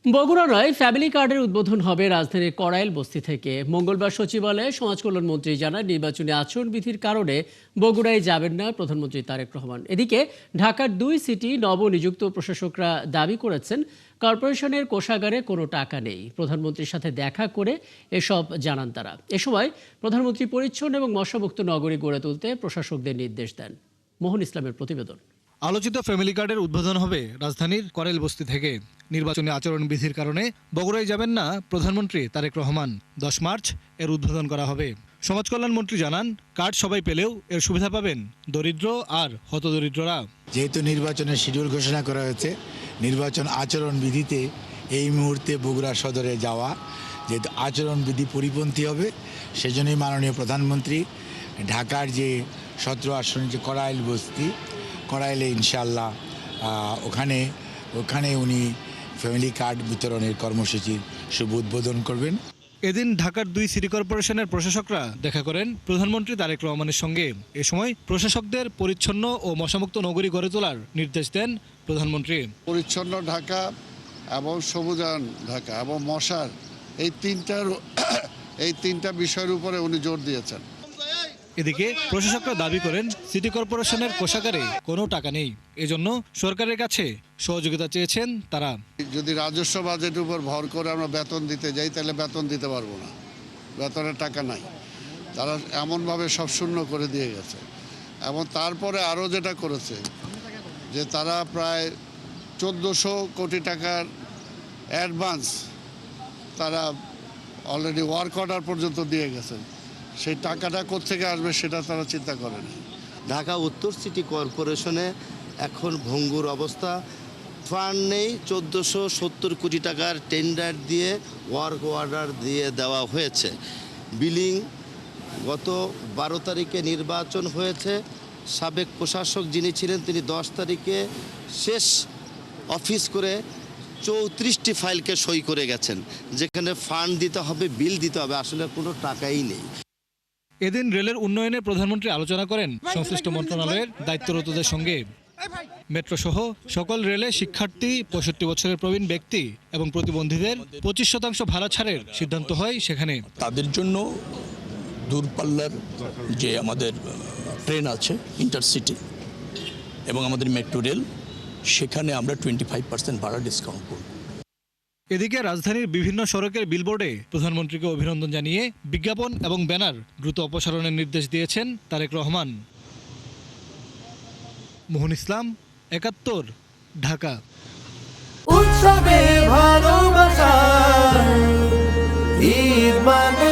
বগুড়ায় ফ্যামিলি কার্ডের উদ্বোধন হবে রাজধানীর কড়াইল বস্তি থেকে। মঙ্গলবার সচিবালয়ে সমাজ কল্যাণ মন্ত্রী জানান, নির্বাচনী আচরণবিধির কারণে বগুড়ায় যাবেন না প্রধানমন্ত্রী তারেক রহমান। এদিকে ঢাকার 2 সিটি নবনিযুক্ত প্রশাসকরা দাবি করেছেন, কর্পোরেশনের কোষাগারে কোনো টাকা নেই। প্রধানমন্ত্রীর সাথে দেখা করে এসব জানান তারা। এ সময় প্রধানমন্ত্রী পরিচ্ছন্ন এবং মশামুক্ত নগরী গড়ে তুলতে প্রশাসকদের নির্দেশ দেন। মোহন ইসলামের প্রতিবেদন। আলোচিত ফ্যামিলি কার্ডের উদ্বোধন হবে রাজধানীর কড়াইল বস্তি থেকে। নির্বাচনী আচরণবিধির কারণে বগুড়ায় যাবেন না প্রধানমন্ত্রী তারেক রহমান। 10 মার্চ এর উদ্বোধন করা হবে। সমাজ কল্যাণ মন্ত্রী জানান, কার্ড সবাই পেলেও এর সুবিধা পাবেন দরিদ্র আর হতদরিদ্ররা। যেহেতু নির্বাচনের শিডিউল ঘোষণা করা হয়েছে, নির্বাচন আচরণবিধিতে এই মুহূর্তে বগুড়া সদরে যাওয়া যেহেতু আচরণবিধি পরিপন্থী হবে, সেজন্যই মাননীয় প্রধানমন্ত্রী ঢাকার যে 17 আসনের যে কড়াইল বস্তি, কড়াইলে ইনশাআল্লাহ ওখানে উনি ফ্যামিলি কার্ড বিতরণের কর্মসূচির শুভ উদ্বোধন করবেন। এদিন ঢাকার 2 সিটি কর্পোরেশনের প্রশাসকরা দেখা করেন প্রধানমন্ত্রী তারেক রহমানের সঙ্গে। এ সময় প্রশাসকদের পরিচ্ছন্ন ও মশামুক্ত নগরী গড়ে তোলার নির্দেশ দেন প্রধানমন্ত্রী। পরিচ্ছন্ন ঢাকা এবং সবুজায়ন ঢাকা এবং মশার এই তিনটা বিষয়ের উপরে উনি জোর দিয়েছেন। এদিকে প্রশাসকরা দাবি করেন, সিটি কর্পোরেশনের কোষাগারে কোনো টাকা নেই। এজন্য সরকারের কাছে সহযোগিতা চেয়েছেন তারা। যদি রাজস্ব বাজেটের উপর ভর করে আমরা বেতন দিতে যাই, তাহলে বেতন দিতে পারবো না, বেতনের টাকা নাই। তারা এমনভাবে সব শূন্য করে দিয়ে গেছে। এবং তারপরে আরও যেটা করেছে যে তারা প্রায় 1400 কোটি টাকার অ্যাডভান্স তারা অলরেডি ওয়ার্ক অর্ডার পর্যন্ত দিয়ে গেছেন। সেই টাকাটা কোত্থেকে আসবে সেটা তারা চিন্তা করেন। ঢাকা উত্তর সিটি কর্পোরেশনে এখন ভঙ্গুর অবস্থা, ফান্ড নেই। 1470 কোটি টাকার টেন্ডার দিয়ে ওয়ার্ক অর্ডার দিয়ে দেওয়া হয়েছে। বিলিং গত 12 তারিখে নির্বাচন হয়েছে। সাবেক প্রশাসক যিনি ছিলেন তিনি 10 তারিখে শেষ অফিস করে 34টি ফাইলকে সই করে গেছেন, যেখানে ফান্ড দিতে হবে, বিল দিতে হবে, আসলে কোনো টাকাই নেই। এদিন রেলের উন্নয়নে প্রধানমন্ত্রী আলোচনা করেন সংশ্লিষ্ট মন্ত্রণালয়ের দায়িত্বরতদের সঙ্গে। মেট্রো সহ সকল রেলে শিক্ষার্থী, 65 বছরের প্রবীণ ব্যক্তি এবং প্রতিবন্ধীদের 25% ভাড়া ছাড়ের সিদ্ধান্ত হয় সেখানে। তাদের জন্য দূরপাল্লার যে আমাদের ট্রেন আছে ইন্টারসিটি এবং আমাদের মেট্রো রেল, সেখানে আমরা 25% ভাড়া ডিসকাউন্ট করব। এদিকে রাজধানীর বিভিন্ন সড়কের বিলবোর্ডে প্রধানমন্ত্রীকে অভিনন্দন জানিয়ে বিজ্ঞাপন এবং ব্যানার দ্রুত অপসারণের নির্দেশ দিয়েছেন তারেক রহমান। মোহন ইসলাম, 71, ঢাকা। উৎসবে ভালোবাসা ঈদ মানে